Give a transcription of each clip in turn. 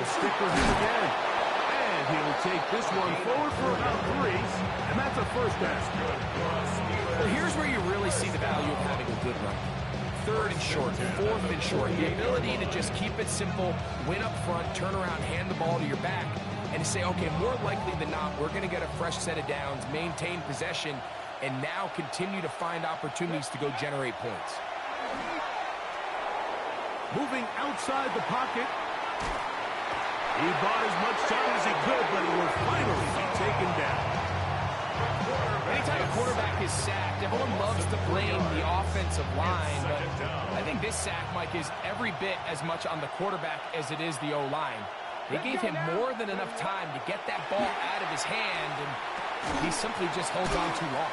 They'll stick with him again. And he'll take this one forward for about 3, and that's a first down. Well, here's where you really see the value of having a good run. 3rd and short, 4th and short. The ability to just keep it simple, win up front, turn around, hand the ball to your back, and to say, okay, more likely than not, we're going to get a fresh set of downs, maintain possession, and now continue to find opportunities to go generate points. Moving outside the pocket. He bought as much time as he could, but he will finally be taken down. Anytime a quarterback is sacked, everyone loves to blame the offensive line, but I think this sack, Mike, is every bit as much on the quarterback as it is the O-line. They gave him more than enough time to get that ball out of his hand, and he simply just holds on too long.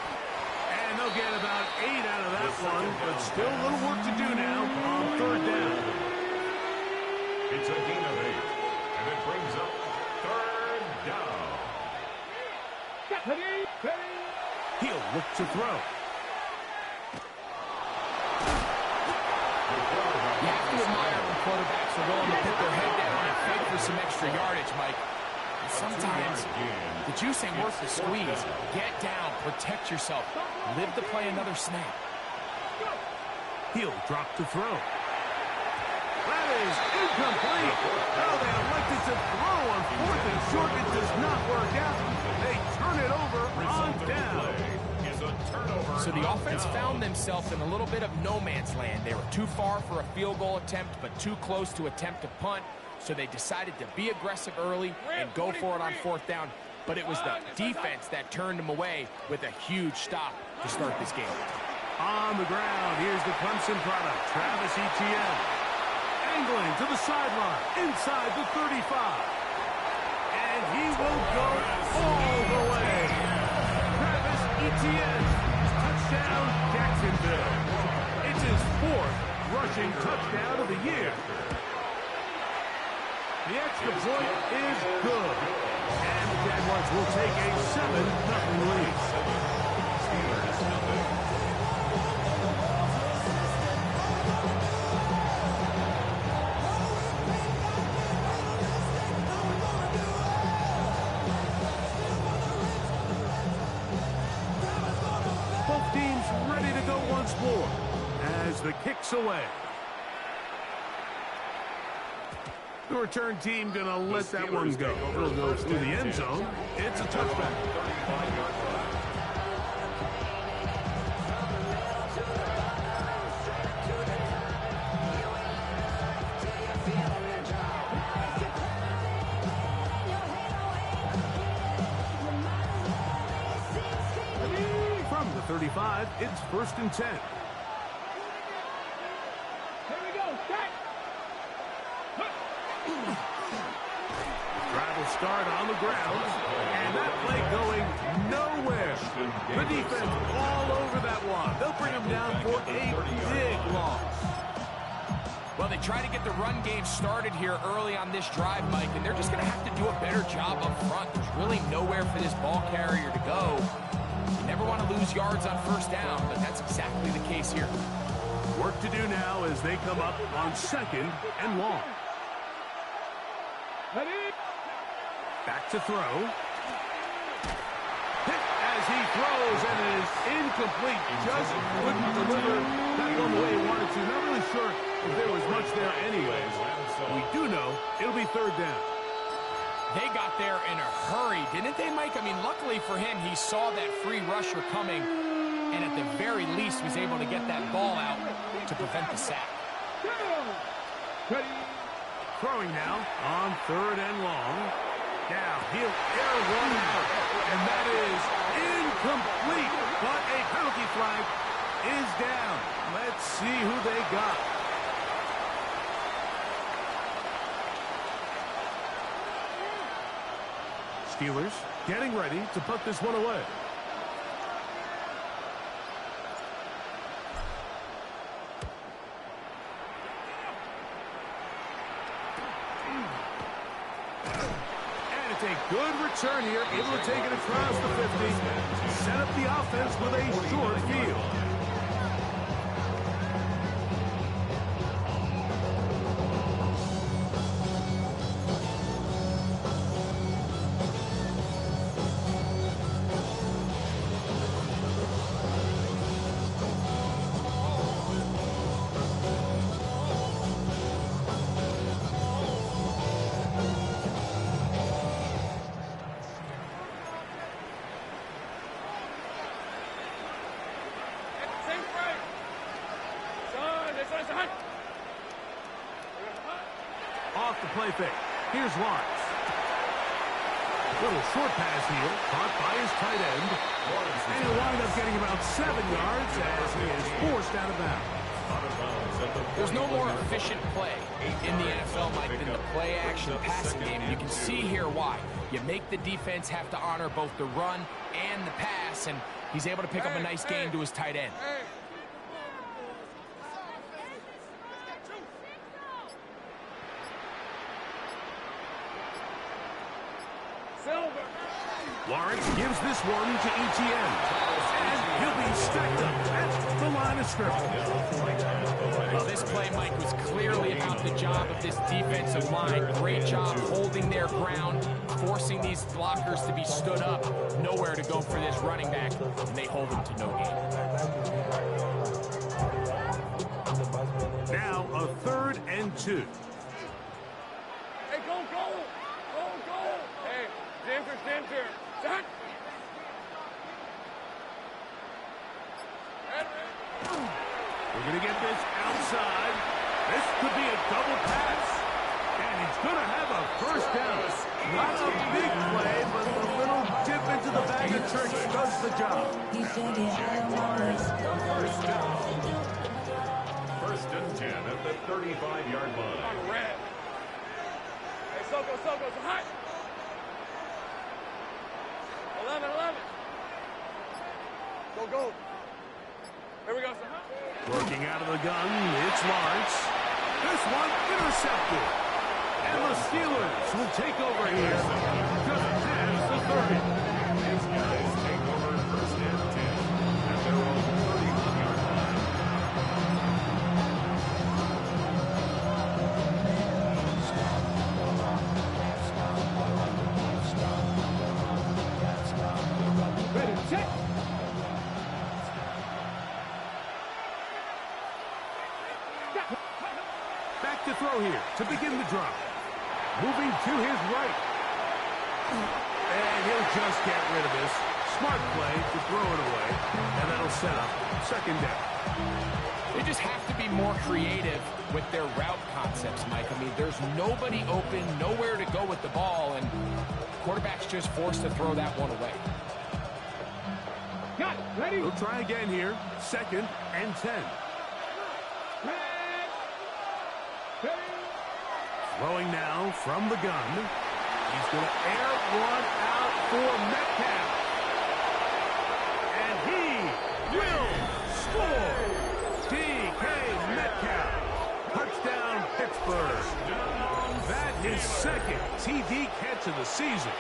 And they'll get about 8 out of that one, but still a little work to do now on 3rd down. It's a gain of 8, and it brings up 3rd down. He'll look to throw. You have to admire when quarterbacks are willing to put their head down and fight for some extra yardage, Mike. And sometimes the juice ain't worth the squeeze. Get down, protect yourself, live to play another snap. He'll drop to throw. That is incomplete. Oh, they elected to throw on 4th and short. It does not work out. They turn it over on down. So the offense found themselves in a little bit of no man's land. They were too far for a field goal attempt, but too close to attempt a punt. So they decided to be aggressive early and go for it on 4th down. But it was the defense that turned them away with a huge stop to start this game. On the ground, here's the Clemson product, Travis Etienne. Angling to the sideline, inside the 35. And he will go all the way. Travis Etienne, touchdown, Jacksonville. It's his 4th rushing touchdown of the year. The extra point is good. And the Jaguars will take a 7-0 lead. 12 teams ready to go once more as the kick's away. The return team going to let that one go. It'll go through the end zone. It's a touchback. From the 35, it's 1st and 10. Start on the ground, and that play going nowhere. The defense all over that one. They'll bring him down for a big loss. Well, they try to get the run game started here early on this drive, Mike, and they're just going to have to do a better job up front. There's really nowhere for this ball carrier to go. You never want to lose yards on 1st down, but that's exactly the case here. Work to do now as they come up on 2nd and long. Back to throw. Hit as he throws, and it is incomplete. Just couldn't deliver that one the way he wanted to. Not really sure if there was much there anyways. We do know it'll be 3rd down. They got there in a hurry, didn't they, Mike? I mean, luckily for him, he saw that free rusher coming, and at the very least was able to get that ball out to prevent the sack. Throwing now on 3rd and long. Now he'll air one out, and that is incomplete. But a penalty flag is down. Let's see who they got. Steelers getting ready to put this one away. A good return here, able to take it across the 50. Set up the offense with a short field. play fake. Here's Lawrence. Little short pass here, caught by his tight end. And he'll wind up getting about 7 yards as he is forced out of bounds. There's no more efficient play in the NFL, Mike, than the play-action passing game. You can see here why. You make the defense have to honor both the run and the pass, and he's able to pick up a nice gain to his tight end. Lawrence gives this one to ETN. And he'll be stacked up at the line of scrimmage. Well, this play, Mike, was clearly about the job of this defensive line. Great job holding their ground, forcing these blockers to be stood up. Nowhere to go for this running back, and they hold him to no gain. Now a 3rd and 2. Hey, go! Hey, center. Set. We're going to get this outside. This could be a double pass. And he's going to have a first down. Not a big play, but the little dip into the bag of tricks does the job. First and 10 at the 35-yard line. On red. Hey, Soko, it's hot. 11. Go. Here we go, sir. Working out of the gun, it's Lawrence. This one intercepted. And the Steelers will take over here. Just past the 30. These guys take over first and 10 at their own 31-yard line. Ready, check. Back to throw here to begin the drive. Moving to his right. And he'll just get rid of this. Smart play to throw it away. And that'll set up 2nd down. They just have to be more creative with their route concepts, Mike. I mean, there's nobody open, nowhere to go with the ball, and quarterback's just forced to throw that one away. Got it. Ready? He'll try again here. 2nd and 10. Throwing now from the gun. He's going to air one out for Metcalf. And he will score. DK Metcalf. Touchdown, Pittsburgh. That is 2nd TD catch of the season.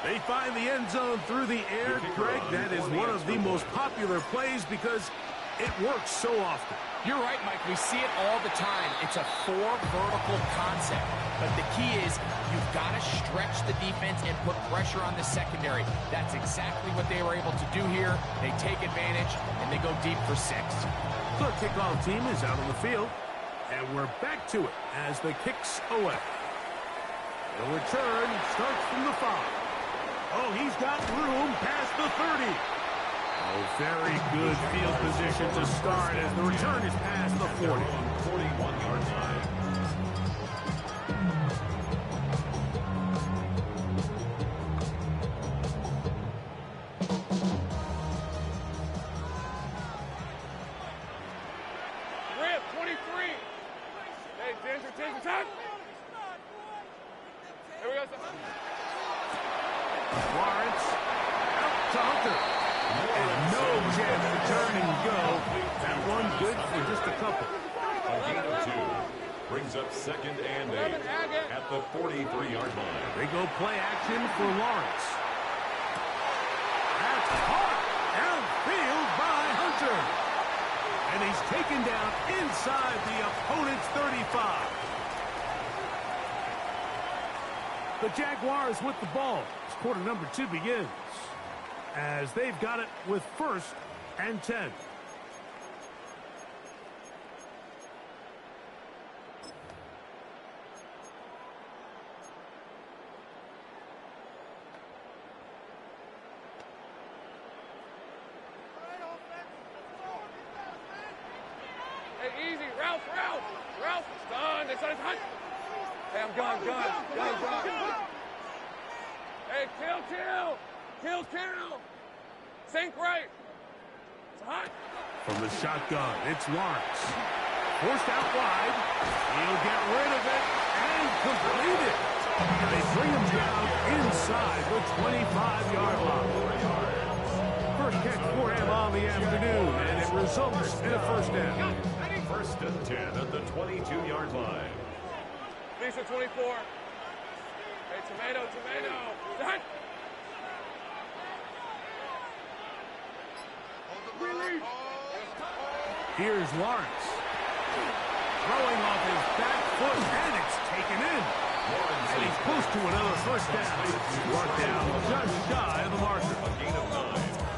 They find the end zone through the air. Greg, that is one of the most popular plays because it works so often. You're right, Mike. We see it all the time. It's a 4 vertical concept. But the key is you've got to stretch the defense and put pressure on the secondary. That's exactly what they were able to do here. They take advantage, and they go deep for 6. The kickoff team is out on the field. And we're back to it as the kick's away. The return starts from the 5. Oh, he's got room past the 30. Oh, very good field position to start as the return is past the 40. 41-yard line. Rip, 23. Hey, Ginger, time. Here we go, sir. Lawrence out to Hunter. And no chance to turn and go. That one good for just a couple. A gain of 2 brings up 2nd and 8 at the 43-yard line. They go play action for Lawrence. That's hard. Downfield by Hunter. And he's taken down inside the opponent's 35. The Jaguars with the ball as quarter number 2 begins. As they've got it with 1st and 10. Hey, easy. Route. Ralph, it's done. It's done. Hey, I'm gone. Hey, kill. Sink right. It's hot. From the shotgun, it's Lawrence. Forced out wide. He'll get rid of it and complete it. They bring him down inside the 25-yard line. First catch for him on the afternoon, and it results in a first down. First and 10 at the 22-yard line. Lisa 24. Hey, tomato. Done. Here's Lawrence. Throwing off his back foot, and it's taken in. And he's close to another first down. Brought down just shy of the marker. A gain of 9.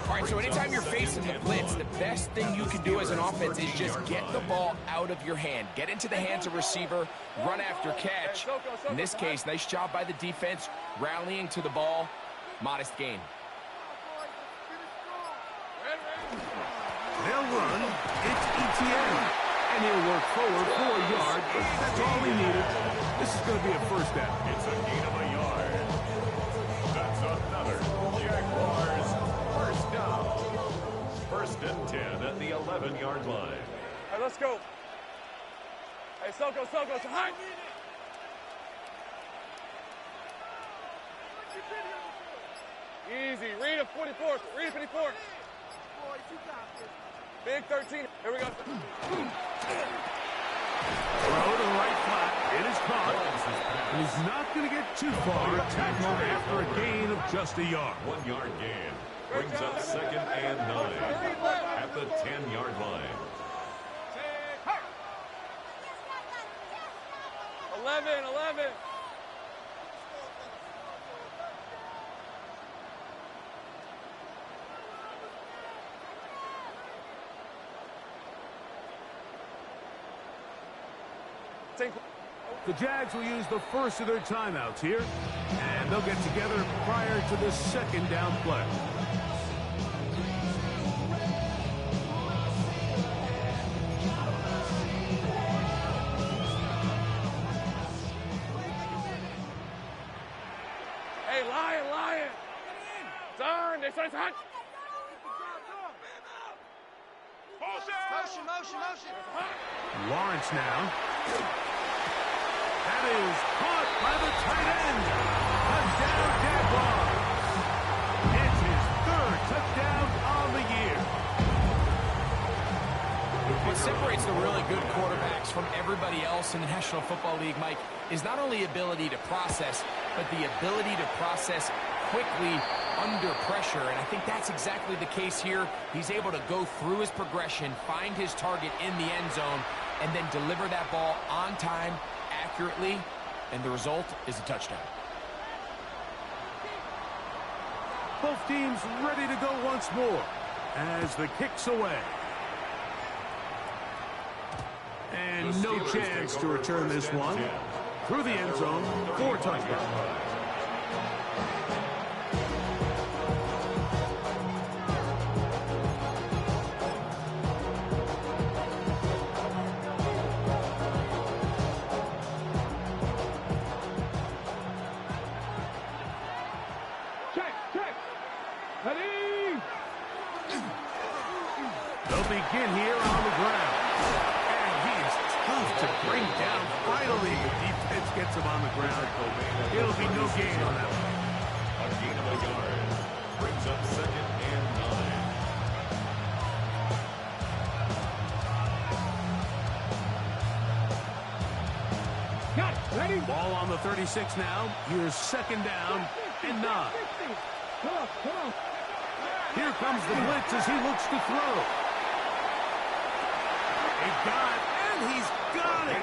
All right, so anytime you're facing the blitz, the best thing you can do as an offense is just get the ball out of your hand. Get into the hands of receiver, run after catch. In this case, nice job by the defense, rallying to the ball. Modest gain. They'll run. It's ETN. And he'll work forward 4 yards. That's all he needed. This is going to be a first down. It's a gain of a yard. That's another Jaguars first down. First and 10 at the 11-yard line. All right, let's go. Hey, Soko, it's hot. Easy. Read a 44. Read a 54. Big 13. Here we go. Throw to the right flat. It is caught. And he's not going to get too far. Tackled after a gain of just a yard. 1 yard gain. Brings up second and 9 at the 10-yard line. 11. The Jags will use the first of their timeouts here, and they'll get together prior to the second down play. Hey, Lion. Done. It's hot. Motion. Lawrence now. That is caught by the tight end. Touchdown, Jaguars. It's his third touchdown on the year. What separates the really good quarterbacks from everybody else in the National Football League, Mike, is not only ability to process, but the ability to process quickly under pressure. And I think that's exactly the case here. He's able to go through his progression, find his target in the end zone, and then deliver that ball on time, accurately, and the result is a touchdown. Both teams ready to go once more as the kick's away. And no chance to return this one. Through the end zone, 4 touchdowns. They'll begin here on the ground. And he is tough to bring down. Finally, the defense gets him on the ground. It'll be no gain on that one. A gain of a yard. Brings up second and 9. Ready? Ball on the 36 now. Here's second down and 9. Come on. Here comes the blitz as he looks to throw. He got it, and he's got it.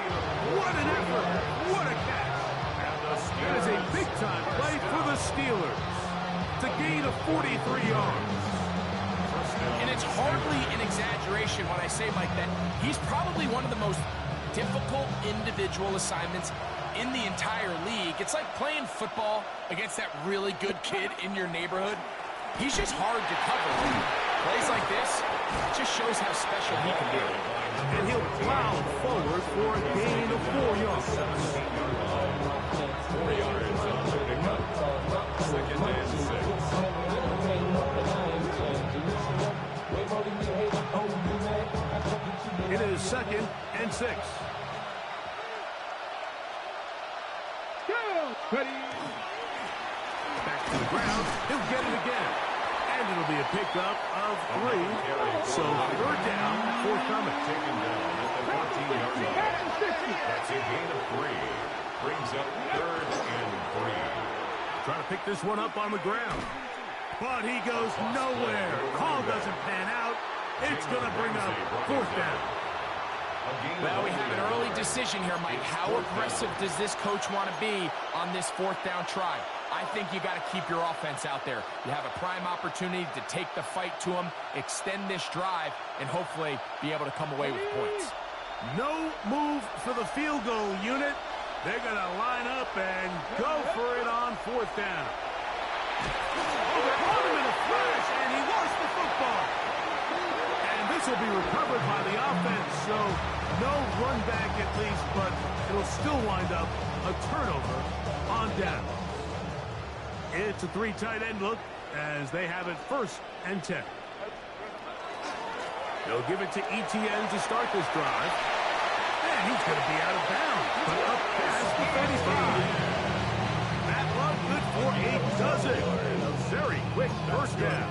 What an effort. What a catch. That is a big-time play for the Steelers. It's a gain of 43 yards. And it's hardly an exaggeration when I say, Mike, that he's probably one of the most difficult individual assignments in the entire league. It's like playing football against that really good kid in your neighborhood. He's just hard to cover. Plays like this just shows how special he can be. and he'll plow forward for a gain of 4 yards. 4 yards on the pickup. Second and 6. It is second and 6. Back to the ground. He'll get it again. And it'll be a pickup of 3. So third down, forthcoming. Taken down at the 14-yard line. That's a gain of 3. Brings up third and 3. Trying to pick this one up on the ground. But he goes nowhere. Call doesn't pan out. It's going to bring up fourth down. Well, we have an early decision here, Mike. How aggressive does this coach want to be on this fourth down try? I think you got to keep your offense out there. You have a prime opportunity to take the fight to them, extend this drive, and hopefully be able to come away with points. No move for the field goal unit. They're going to line up and go for it on fourth down. Oh, they caught him in a flash, and he lost the football. And this will be recovered by the offense, so no run back at least, but it'll still wind up a turnover on down. It's a 3 tight end look as they have it first and 10. They'll give it to ETN to start this drive. And he's going to be out of bounds, but up past the 35. That run good for 8 dozen. A very quick first down.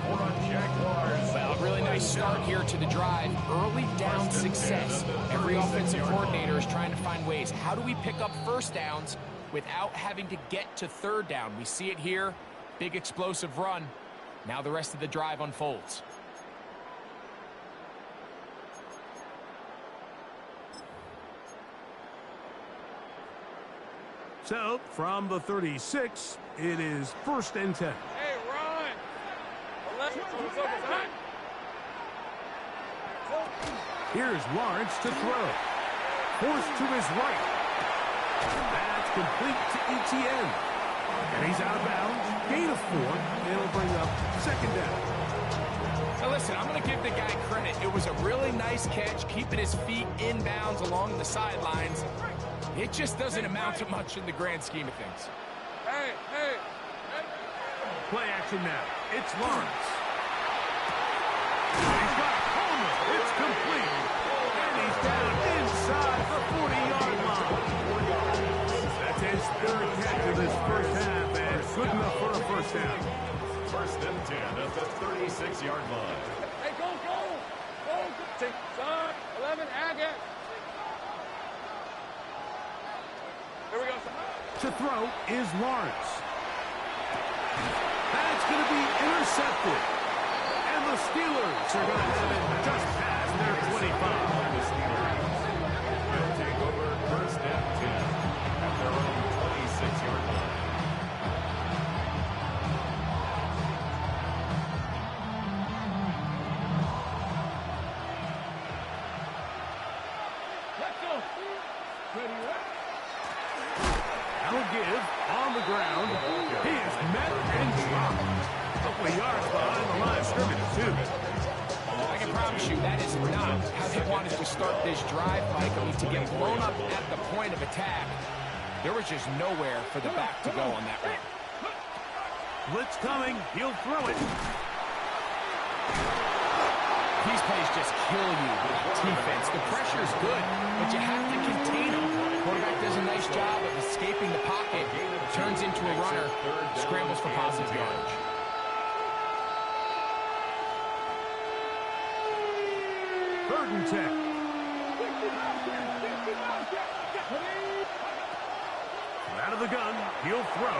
Well, a really nice start here to the drive. Early down success. Every offensive coordinator is trying to find ways. How do we pick up first downs without having to get to third down? We see it here. Big explosive run. Now the rest of the drive unfolds. So, from the 36, it is first and 10. Hey, Ron! Here's Lawrence to throw. Forced to his right. That's complete to ETN. And he's out of bounds. Gain of 4. It'll bring up second down. So listen, I'm going to give the guy credit. It was a really nice catch, keeping his feet inbounds along the sidelines. It just doesn't amount to much in the grand scheme of things. Hey! Play action now. It's Lawrence. He's got Homer. It's complete. And he's down inside the 40-yard line. That's his third catch of this first half, and good enough for a first down. First and 10 at the 36-yard line. Hey, go! Take 11, Agate. Here we go. To throw is Lawrence. That's going to be intercepted. And the Steelers are going to have it just past their 25. The Steelers will take over first and 10 at their own 26-yard line. Let's go. Ready, That'll give on the ground. He is met and dropped. A couple of yards behind the line of scrimmage, too. I can promise you that is not how they wanted to start this drive, Mike. I mean, to get blown up at the point of attack, there was just nowhere for the back to go on that run. Blitz coming. He'll throw it. These plays just kill you with defense. The pressure is good, but you have to contain them. Quarterback does a nice job of escaping the pocket, turns into a runner, scrambles for positive yardage. Third and 10. Out of the gun, he'll throw.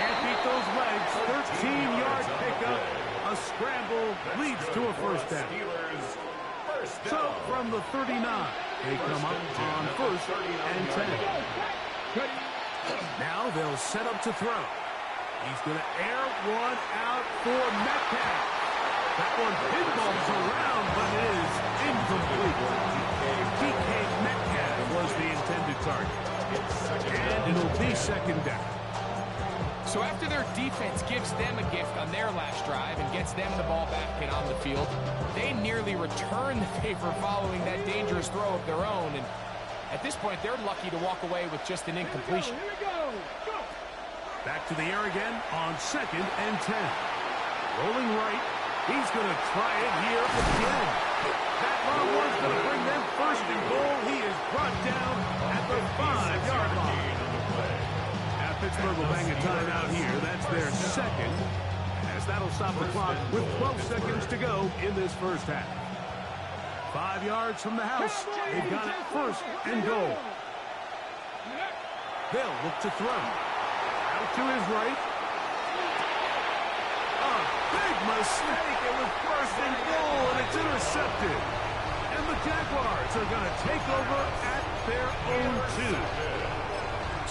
Can't beat those legs. 13-yard pickup. A scramble leads to a first down. So from the 39, they come up on first and 10. Now they'll set up to throw. He's going to air one out for Metcalf. That one pinballs around, but it is incomplete. DK Metcalf was the intended target. And it'll be second down. So after their defense gives them a gift on their last drive and gets them the ball back and on the field, they nearly return the favor following that dangerous throw of their own. And at this point, they're lucky to walk away with just an incompletion. Here we go. Go. Back to the air again on 2nd and 10. Rolling right. He's going to try it here again. That long one's going to bring them first and goal. He is brought down at the 5-yard line. Now Pittsburgh will bang a timeout here. That's their second, as that'll stop the clock with 12 seconds to go in this first half. 5 yards from the house. They've got it first and goal. They'll look to throw. Out to his right. A big mistake. It was first and goal, and it's intercepted. And the Jaguars are going to take over at their own 2.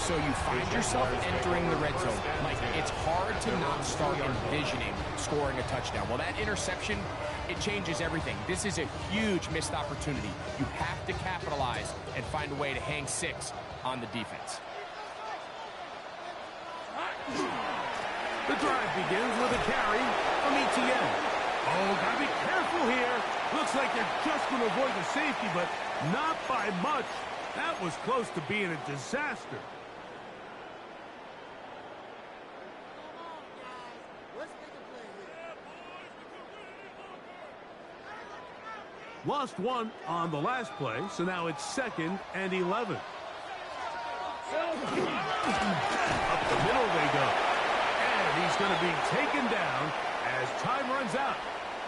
So you find yourself entering the red zone. Like, it's hard to not start envisioning scoring a touchdown. Well, that interception, it changes everything. This is a huge missed opportunity. You have to capitalize and find a way to hang 6 on the defense. The drive begins with a carry from ETN. Oh, gotta be careful here. Looks like they're just going to avoid the safety, but not by much. That was close to being a disaster. Lost one on the last play, so now it's 2nd and 11. Up the middle they go. And he's going to be taken down as time runs out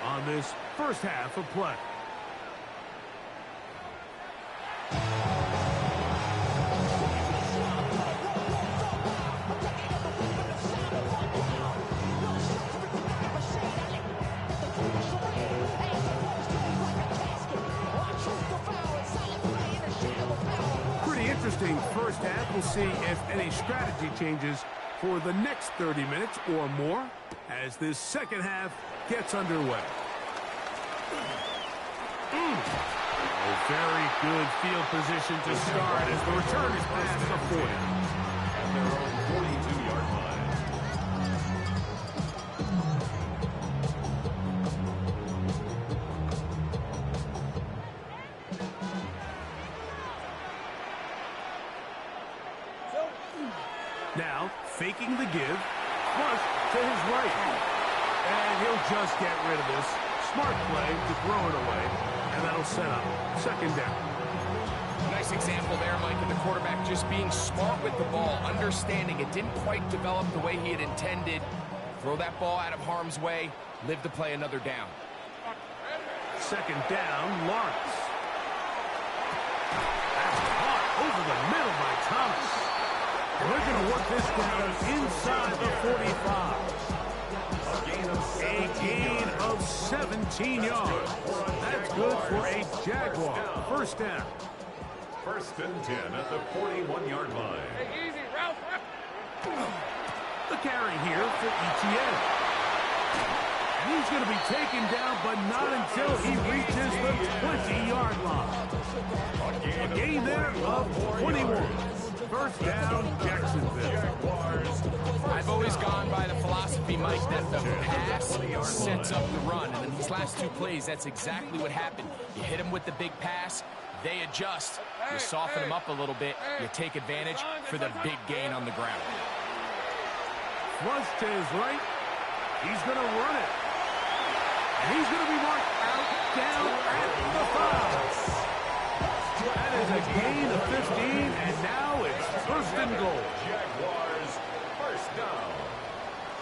on this first half of play. Interesting first half. We'll see if any strategy changes for the next 30 minutes or more as this second half gets underway. A very good field position to start as the return is past the 40. At their own 42-yard line. Now, faking the give, flush to his right. And he'll just get rid of this. Smart play to throw it away, and that'll set up 2nd down. Nice example there, Mike, of the quarterback just being smart with the ball, understanding it didn't quite develop the way he had intended. Throw that ball out of harm's way, live to play another down. 2nd down, Lawrence. That's caught over the middle by Thomas. We're going to work this down inside the 45. A gain of 17 yards. That's good for a Jaguar. First down. 1st and 10 at the 41-yard line. Hey, easy, Ralph. The carry here for ETN. And he's going to be taken down, but not until he reaches the 20-yard line. A gain there of 21. First down, Jacksonville. I've always gone by the philosophy, Mike, that the pass sets up the run. And in these last 2 plays, that's exactly what happened. You hit them with the big pass, they adjust. You soften them up a little bit, you take advantage for the big gain on the ground. Flush to his right. He's going to run it. And he's going to be marked out down at the 5. That is a gain of 15, and now it's 1st and goal. Jaguars, first down.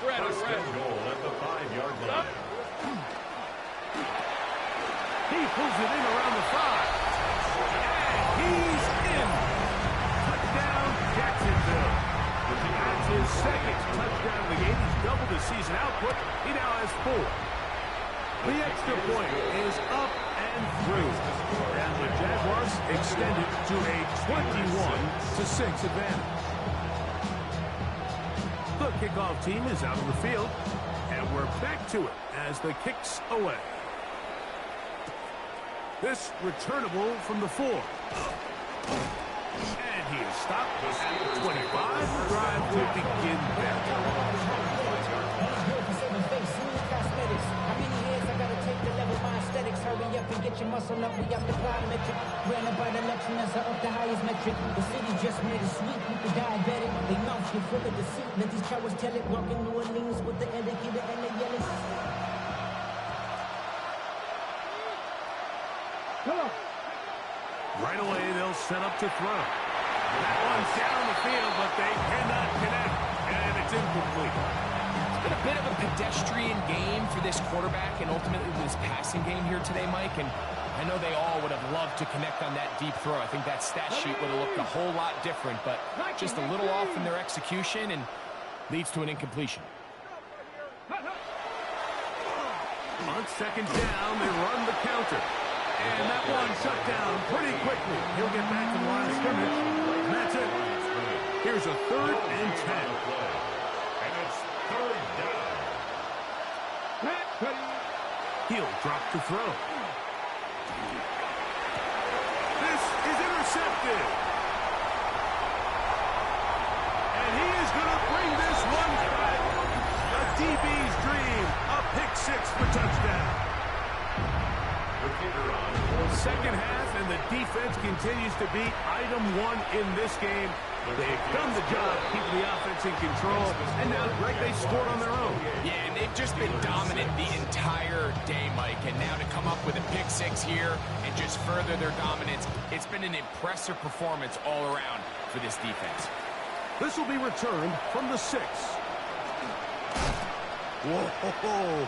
First and goal at the 5-yard line. He pulls it in around the 5. And he's in. Touchdown, Jacksonville. That's his 2nd touchdown of the game. He's doubled his season output. He now has 4. The extra point is up and through. And the Jaguars extend it to a 21-6 advantage. The kickoff team is out on the field, and we're back to it as the kick's away. This returnable from the 4. And he is stop at 25. The drive will begin there. How many years I gotta take to level my aesthetics? Hurry up and get your muscle up. We up the plyometric. Granted by the election as I up the highest metric. The city just made a sweep with the diabetic. They mouths get full of deceit. Let these cowards tell it. Walking New Orleans with the etiquette and the yelling. Right away, they'll set up to throw. That one's down the field, but they cannot connect, and it's incomplete. It's been a bit of a pedestrian game for this quarterback and ultimately this passing game here today, Mike, and I know they all would have loved to connect on that deep throw. I think that stat sheet would have looked a whole lot different, but just a little off in their execution and leads to an incompletion. On second down, they run the counter. And that one shut down pretty quickly. He'll get back to the line of scrimmage. And that's it. Here's a 3rd and 10. And it's 3rd down. He'll drop to throw. This is intercepted. And he is going to bring this one back. A DB's dream. A pick 6 for touchdown. Second half, and the defense continues to be item 1 in this game. They've done the job keeping the offense in control, and now, Greg, they scored on their own. Yeah, and they've just been dominant the entire day, Mike, and now to come up with a pick 6 here and just further their dominance, it's been an impressive performance all around for this defense. This will be returned from the 6. Whoa!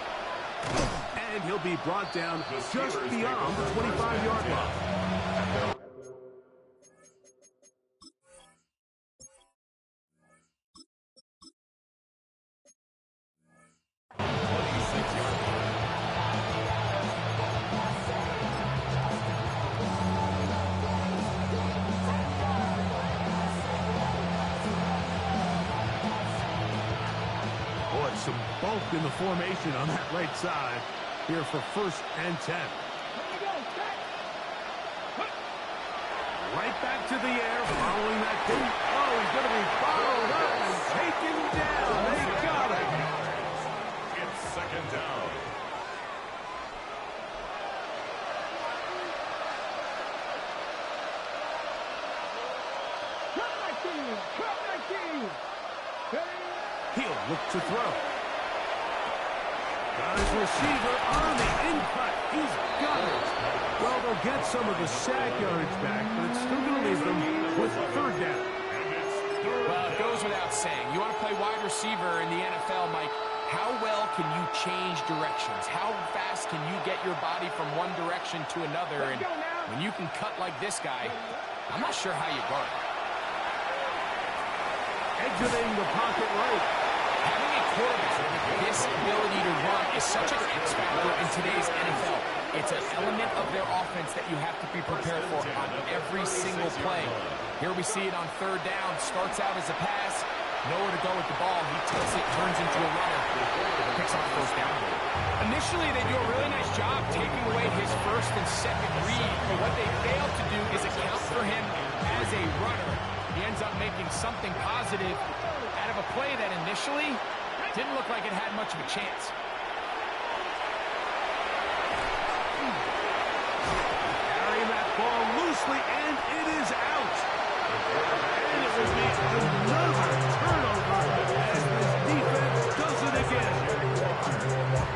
And he'll be brought down just beyond the 25-yard line. Boy, some bulk in the formation on that right side. Here for 1st and 10. Right back to the air following that kick. Oh, he's going to be followed up and taken down. They got it. It's 2nd down. He'll look to throw. Got his receiver on the in-cut. He's got it. Well, they'll get some of the sack yardage back, but it's still going to leave them with 3rd down. Well, it goes without saying. You want to play wide receiver in the NFL, Mike, how well can you change directions? How fast can you get your body from one direction to another? And when you can cut like this guy, I'm not sure how you guard it. Exiting the pocket right. Having a quarterback with this ability to run is such an X factor in today's NFL. It's an element of their offense that you have to be prepared for on every single play. Here we see it on 3rd down. Starts out as a pass. Nowhere to go with the ball. He takes it, turns into a runner. Picks up 1st down. Initially, they do a really nice job taking away his 1st and 2nd read. But what they fail to do is account for him as a runner. He ends up making something positive out of a play that initially didn't look like it had much of a chance. Carrying that ball loosely, and it is out. And it will be another turnover as this defense does it again.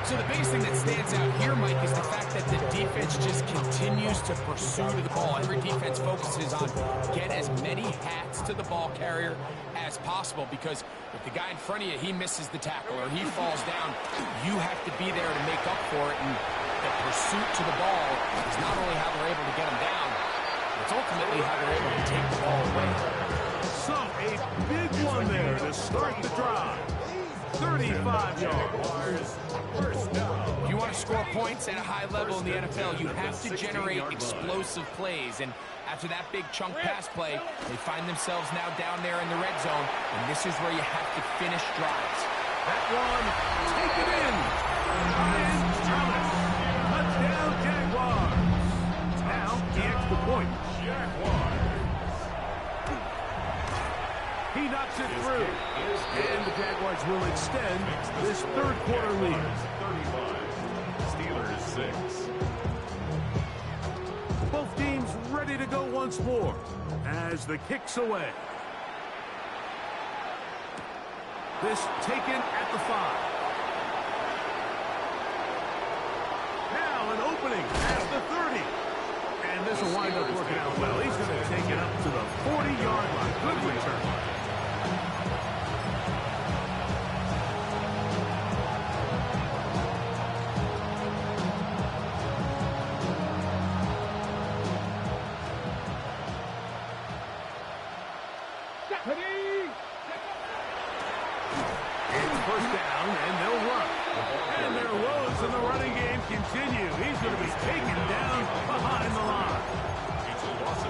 So the biggest thing that stands out here, Mike, is the fact that the defense just continues to pursue the ball. Every defense focuses on get as many hats to the ball carrier as possible, because if the guy in front of you, he misses the tackle or he falls down, you have to be there to make up for it. And the pursuit to the ball is not only how they're able to get him down, it's ultimately how they're able to take the ball away. So a big one there to start the drive. 35 yards. If you want to score points at a high level in the NFL, you have to generate explosive plays. And after that big chunk pass play, they find themselves now down there in the red zone. And this is where you have to finish drives. That one, take it in. Ryan Thomas. Touchdown, Jaguars. Now, the extra point. Jaguars. shots it through. And the Jaguars will extend this third quarter lead. 35. Steelers 6. Both teams ready to go once more as the kick's away. This taken at the 5. Now an opening at the 30. And this will wind up working out well. He's going to take it up to the 40-yard line. Good return. It's first down, and they'll run. And their woes in the running game continue. He's going to be taken down behind the line.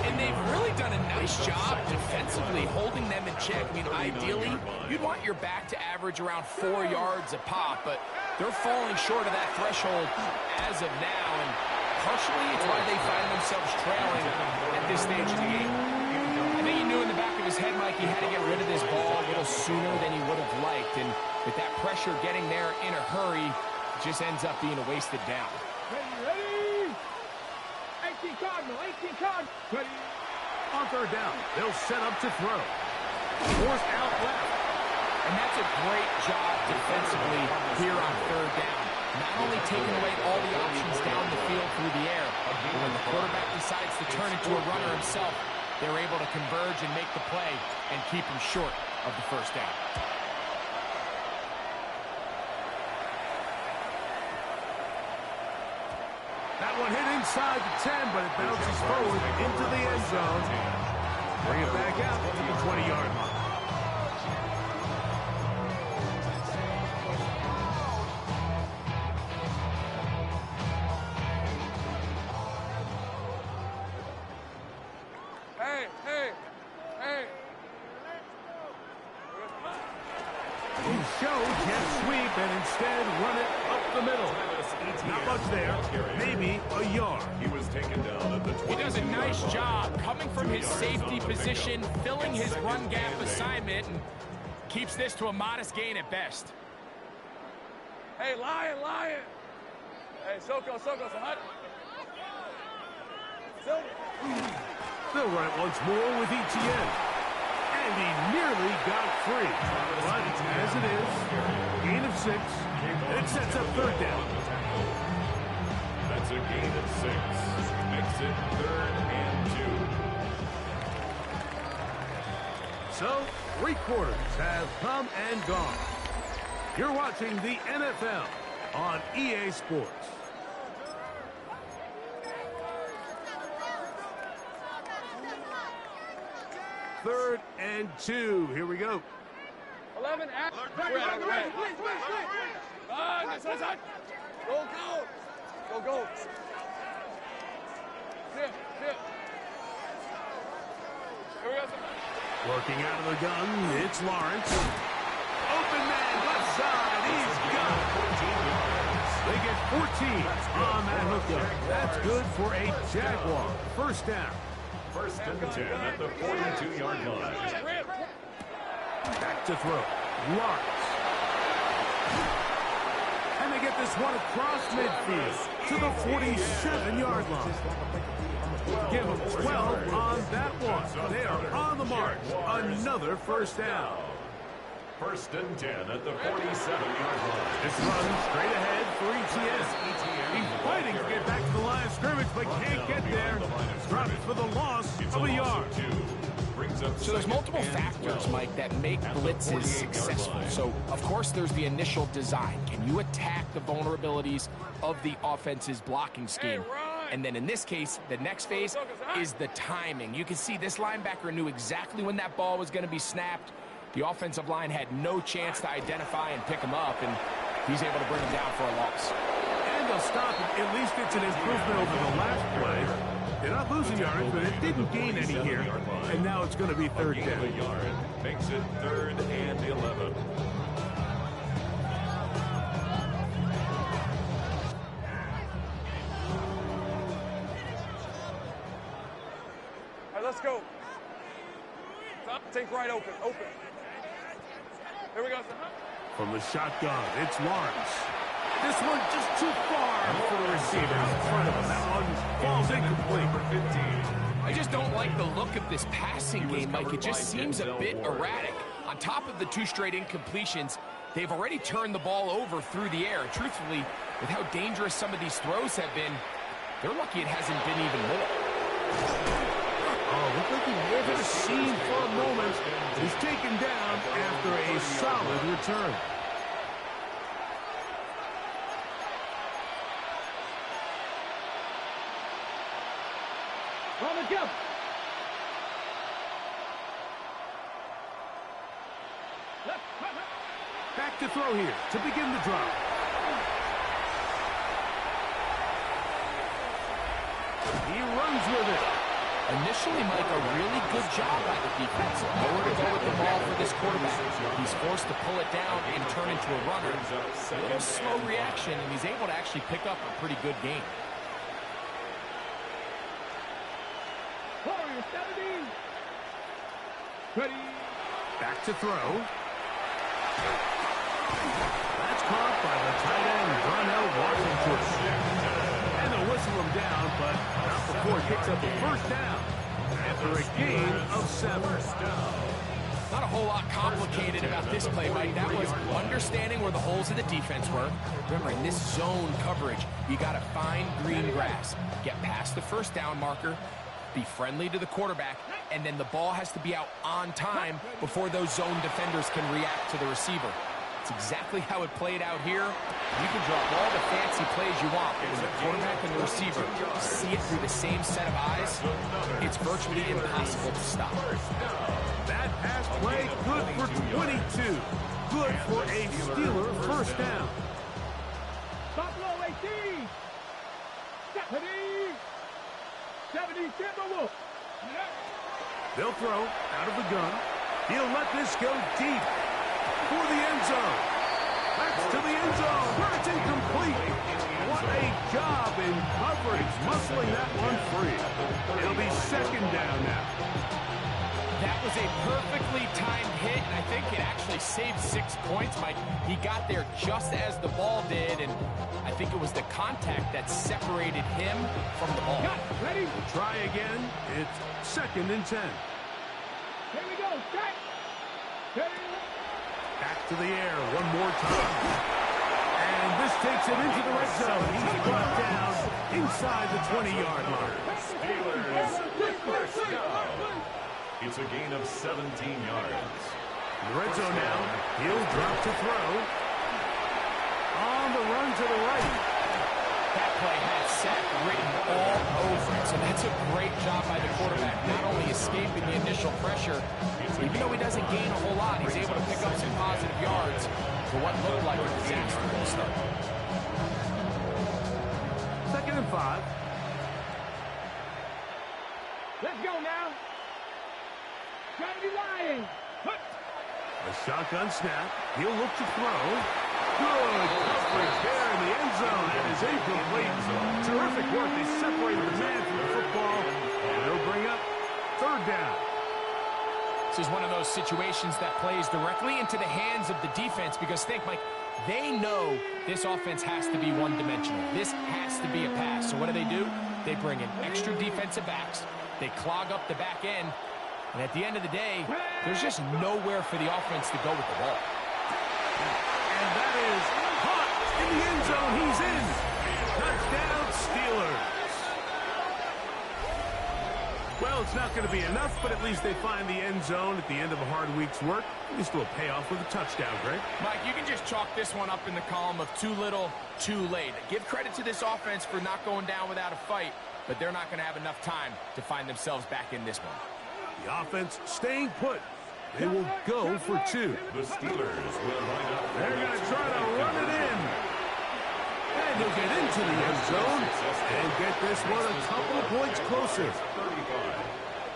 And they've really done a nice job defensively holding them in check. I mean, ideally, you'd want your back to average around 4 yards a pop, but they're falling short of that threshold as of now, and partially it's why they find themselves trailing at this stage of the game. I think he knew in the back of his head, Mike, he had to get rid of this ball a little sooner than he would have liked, and with that pressure getting there in a hurry, it just ends up being a wasted down. Ready? 18 Cardinal, 18 Cardinal. Ready? On third down, they'll set up to throw. Fourth out left. And that's a great job defensively here on third down. Not only taking away all the options down the field through the air, but when the quarterback decides to turn into a runner himself, they're able to converge and make the play and keep him short of the first down. That one hit inside the 10, but it bounces forward into the end zone. Bring it back out to the 20-yard line. Show jet sweep and instead run it up the middle. Not much there, maybe a yard. He was taken down at the 20. He does a nice job coming from his safety position, filling his run gap assignment, and keeps this to a modest gain at best. Hey, Lion, Lion. Hey, Soko, so hot. They'll run it once more with ETN. And he nearly got free. But as it is, gain of 6. It sets up third down. That's a gain of 6. Makes it 3rd and 2. So, 3 quarters have come and gone. You're watching the NFL on EA Sports. Third and 2. Here we go. 11, at. Red. Side. Go. Here we go. Working out of the gun, it's Lawrence. Open man, left side, he's got it. They get 14 on that hookup. That's good for a Jaguar. First down. 1st and 10 at the 42-yard line. Back to throw. Lawrence. And they get this one across midfield to the 47-yard line. Give them 12 on that one. They are on the march. Another first down. 1st and 10 at the 47-yard line. This run straight ahead for ETN. He's fighting to get back to the line of scrimmage, but can't get there. Drops for the loss of a yard. So there's multiple factors, Mike, that make blitzes successful. So, of course, there's the initial design. Can you attack the vulnerabilities of the offense's blocking scheme? And then in this case, the next phase is the timing. You can see this linebacker knew exactly when that ball was going to be snapped. The offensive line had no chance to identify and pick him up, and he's able to bring him down for a loss. And they'll stop it. At least it's an improvement over the last play. They're not losing yards, but it didn't gain any here. And now it's going to be third down. Makes it 3rd and 11. Let's go. son. Think right open. Open. Here we go, son. From the shotgun, it's Lawrence. This one just too far for the receiver in front of him. That one falls incomplete. I just don't like the look of this passing game, Mike. It just seems a bit erratic. On top of the 2 straight incompletions, they've already turned the ball over through the air. Truthfully, with how dangerous some of these throws have been, they're lucky it hasn't been even more. Oh, looked like he never seen for a moment. He's taken down after a solid return. On the jump. Back to throw here to begin the drive. He runs with it. Initially, Mike, a really good job by the defense. Nowhere to go with the ball for this quarterback. He's forced to pull it down and turn into a runner. A little slow reaction, and he's able to actually pick up a pretty good game. Warrior 70. Ready. Back to throw. That's caught by the tight end, Darnell Washington. And they'll whistle him down, but not before he picks up the first down after a gain of 7. Not a whole lot complicated about this play, Mike. That was understanding where the holes of the defense were. Remember, in this zone coverage, you got to find green grass, get past the first down marker, be friendly to the quarterback, and then the ball has to be out on time before those zone defenders can react to the receiver. It's exactly how it played out here. You can draw all the fancy plays you want, but when the quarterback and the receiver see it through the same set of eyes, it's virtually impossible to stop. That pass play, good for 22. Good for a Steeler first down. Buffalo 18. 70 Timberwolves. They'll throw out of the gun. He'll let this go deep for the end zone. That's to the end zone, where it's incomplete. What a job in coverage, muscling that one free. It'll be second down now. That was a perfectly timed hit, and I think it actually saved 6 points, Mike. He got there just as the ball did, and I think it was the contact that separated him from the ball. Ready? We'll try again. It's second and 10. Here we go. Set. Back to the air one more time. And this takes it into the red zone. He's brought down inside the 20-yard line. Steelers first down. It's a gain of 17 yards. In the red zone now. He'll drop to throw. On the run to the right. That play had sack written all over it, so that's a great job by the quarterback, not only escaping the initial pressure, even though he doesn't gain a whole lot, he's able to pick up some positive yards for what looked like a disaster at the start. Second and 5. Let's go now. Trying to be lying. A shotgun snap. He'll look to throw. Good coverage there in the end zone. It is incomplete. Terrific work. They separated the man from the football. And they'll bring up third down. This is one of those situations that plays directly into the hands of the defense because think, Mike, they know this offense has to be one-dimensional. This has to be a pass. So what do? They bring in extra defensive backs. They clog up the back end. And at the end of the day, there's just nowhere for the offense to go with the ball. And that is caught in the end zone. He's in. Touchdown, Steelers. Well, it's not going to be enough, but at least they find the end zone at the end of a hard week's work. At least we'll pay off with a touchdown, Greg. Mike, you can just chalk this one up in the column of too little, too late. Give credit to this offense for not going down without a fight, but they're not going to have enough time to find themselves back in this one. The offense staying put. They will go for 2. The Steelers will line up. They're going to try to run it in. And he'll get into the end zone and get this one a couple of points closer. 35.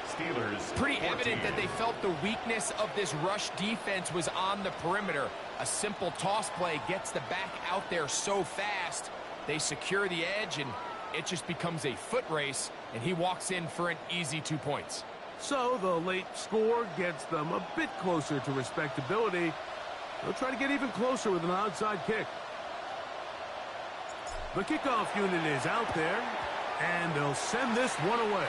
Steelers. Pretty evident that they felt the weakness of this rush defense was on the perimeter. A simple toss play gets the back out there so fast. They secure the edge, and it just becomes a foot race, and he walks in for an easy 2 points. So the late score gets them a bit closer to respectability. They'll try to get even closer with an onside kick. The kickoff unit is out there, and they'll send this one away.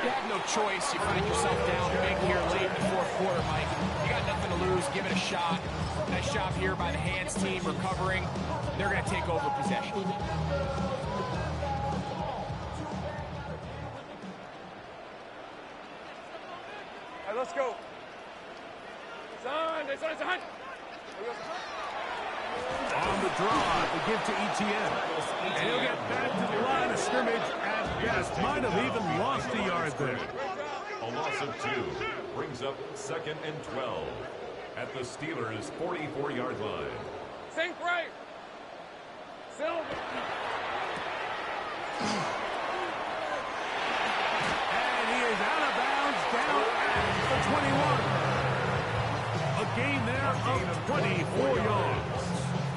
You have no choice. You find yourself down big here late in the fourth quarter, Mike. You got nothing to lose. Give it a shot. Nice job here by the hands team recovering. They're going to take over possession. Hey, let's go. Son, it's a hunt. On the draw, they give to ETN. And he'll get back to the line of scrimmage at best. Might have even lost a yard there. A loss of 2 brings up 2nd and 12 at the Steelers' 44-yard line. Sink right. Silver. And he is out of bounds down at the 21. A gain there of 24 yards.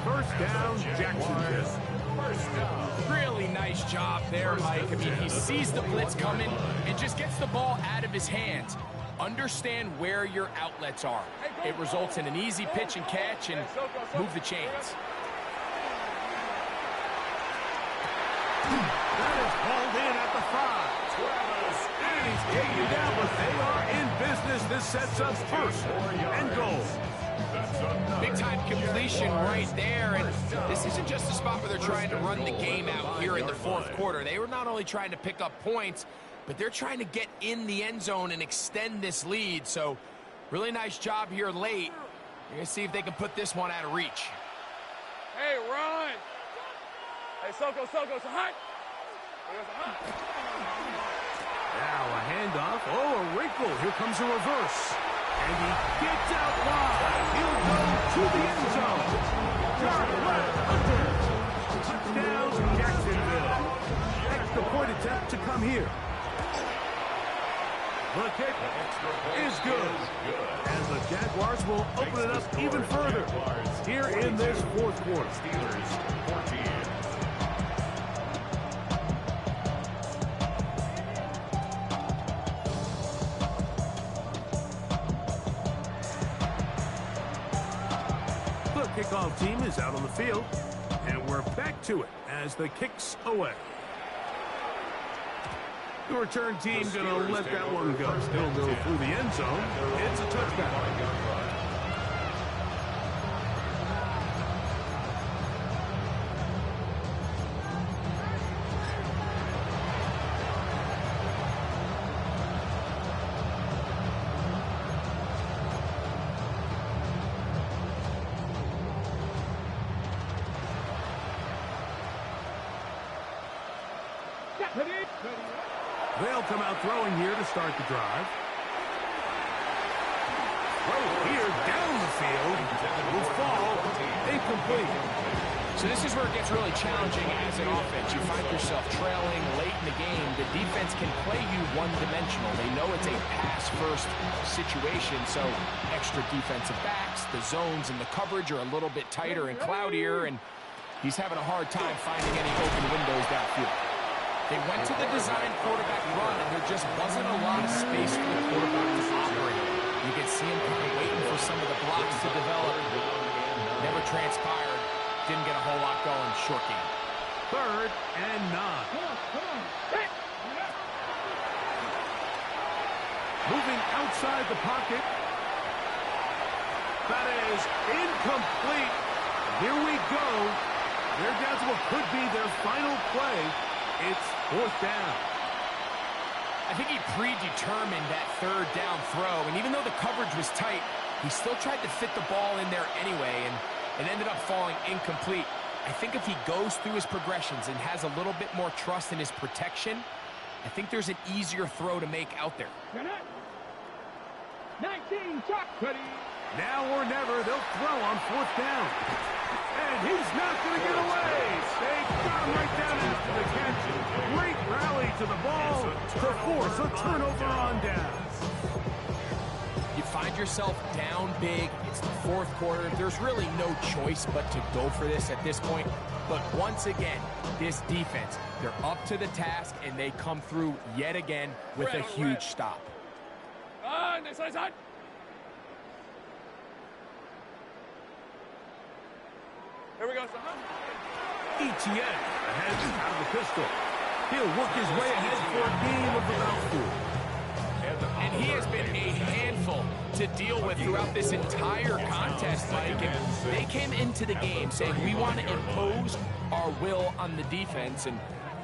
First down, Jacksonville. First down. Really nice job there, Mike. I mean, he sees the blitz coming and just gets the ball out of his hands. Understand where your outlets are. It results in an easy pitch and catch and move the chains. That is hauled in at the 5. And he's taken down, but they are in business. This sets up first and goal. Big-time completion right there, and this isn't just a spot where they're trying to run the game out here in the fourth quarter. They were not only trying to pick up points, but they're trying to get in the end zone and extend this lead. So, really nice job here late. You're going to see if they can put this one out of reach. Hey, run. Hey, Soko, it's a hunt. It's a hunt. Now a handoff. Oh, a wrinkle. Here comes a reverse. And he gets out wide. He'll go to the end zone. Yard left under. Touchdown, Jacksonville. Extra point attempt to come here. The kick is good. And the Jaguars will open it up even further here in this fourth quarter. Steelers 14. Kickoff team is out on the field, and we're back to it as the kick's away. The return team going to let that one go. Still go through the end zone. It's a touchdown. They'll come out throwing here to start the drive. Throw here down the field will fall incomplete. So this is where it gets really challenging as an offense. You find yourself trailing late in the game. The defense can play you one-dimensional. They know it's a pass-first situation, so extra defensive backs, the zones and the coverage are a little bit tighter and cloudier, and he's having a hard time finding any open windows downfield. They went to the design quarterback run, and there just wasn't a lot of space for the quarterback to operate. You could see him kind of waiting for some of the blocks to develop. Never transpired. Didn't get a whole lot going. Short game. 3rd and 9. Moving outside the pocket. That is incomplete. Here we go. They're down to what could be their final play. It's 4th down. I think he predetermined that 3rd down throw, and even though the coverage was tight, he still tried to fit the ball in there anyway, and it ended up falling incomplete. I think if he goes through his progressions and has a little bit more trust in his protection, I think there's an easier throw to make out there. 19, Chuck. Now or never, they'll throw on 4th down. And he's not going to get away. They got him right down after the catch. Great rally to the ball to force a turnover on down. You find yourself down big. It's the 4th quarter. There's really no choice but to go for this at this point. But once again, this defense, they're up to the task, and they come through yet again with a huge stop. Son, son, son. Here we go, son. ETN ahead out of the pistol. He'll work his way ahead for a game of the mouthful. And he has been a handful to deal with throughout this entire contest, Mike. And they came into the game saying, we want to impose our will on the defense, and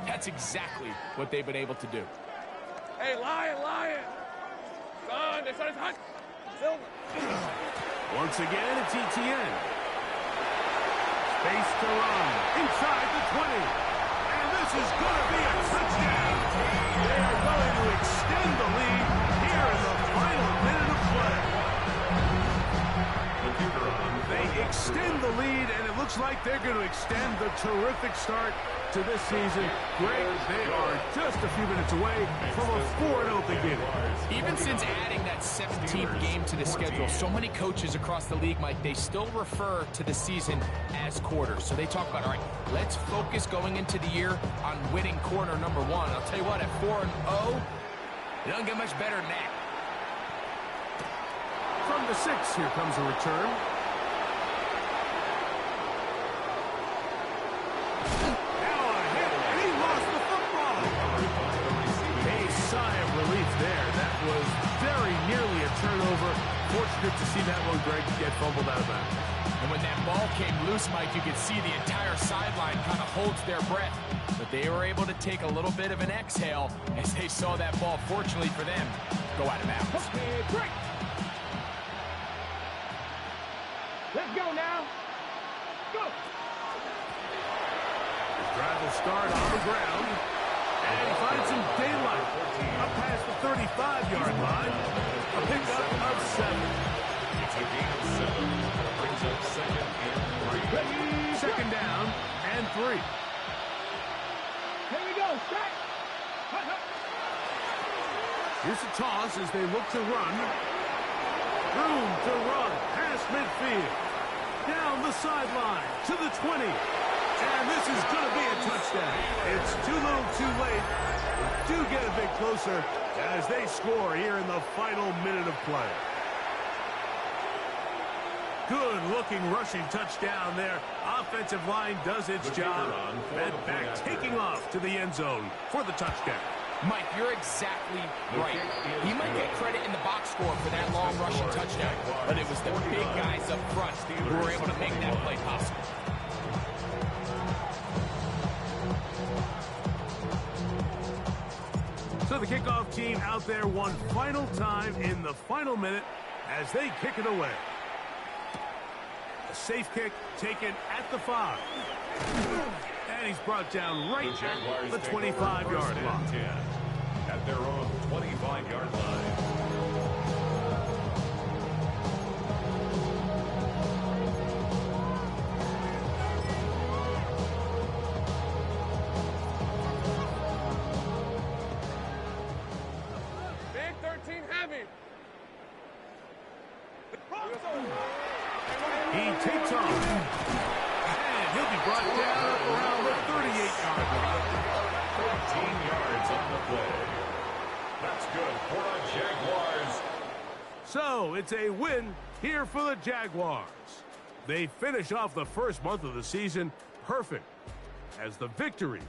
that's exactly what they've been able to do. Hey, Lion, Lion. Son, son. Silver. Once again, it's ETN. Space to run inside the 20. And this is going to be a touchdown. They are going to extend the lead here in the final minute of play. They extend the lead, and it looks like they're going to extend the terrific start to this season. Greg, they are just a few minutes away from a 4-0 beginning. Even since adding that 17th game to the schedule, so many coaches across the league, Mike, they still refer to the season as quarters. So they talk about, all right, let's focus going into the year on winning quarter number 1. I'll tell you what, at 4-0, it doesn't get much better than that. From the 6, here comes a return. Now a hit, and he lost the football. A sigh of relief there. That was very nearly a turnover. Fortunate to see that one, Greg, get fumbled out of bounds. And when that ball came loose, Mike, you could see the entire sideline kind of holds their breath. But they were able to take a little bit of an exhale as they saw that ball, fortunately for them, go out of bounds. Okay, break. Let's go now. Go. Drive will start on the ground. And he finds some daylight. Up past the 35-yard line. A pickup of 7. It's a gain of 7. Brings up second and 3. Second down and 3. Here we go. Strike. Here's a toss as they look to run. Room to run past midfield. Down the sideline to the 20. And this is going to be a touchdown. It's too little too late. Do get a bit closer as they score here in the final minute of play. Good-looking rushing touchdown there. Offensive line does its job. And back taking off to the end zone for the touchdown. Mike, you're exactly right. He might get credit in the box score for that long rushing touchdown, but it was the big guys up front who were able to make that play possible. So the kickoff team out there one final time in the final minute as they kick it away. A safe kick taken at the 5. And he's brought down right at the 25-yard line. At their own 25-yard line. Big 13 heavy. He takes off. And he'll be brought down around the 38-yard line. 14 yards on the play. That's good for the Jaguars. So it's a win here for the Jaguars. They finish off the first month of the season perfect as the victory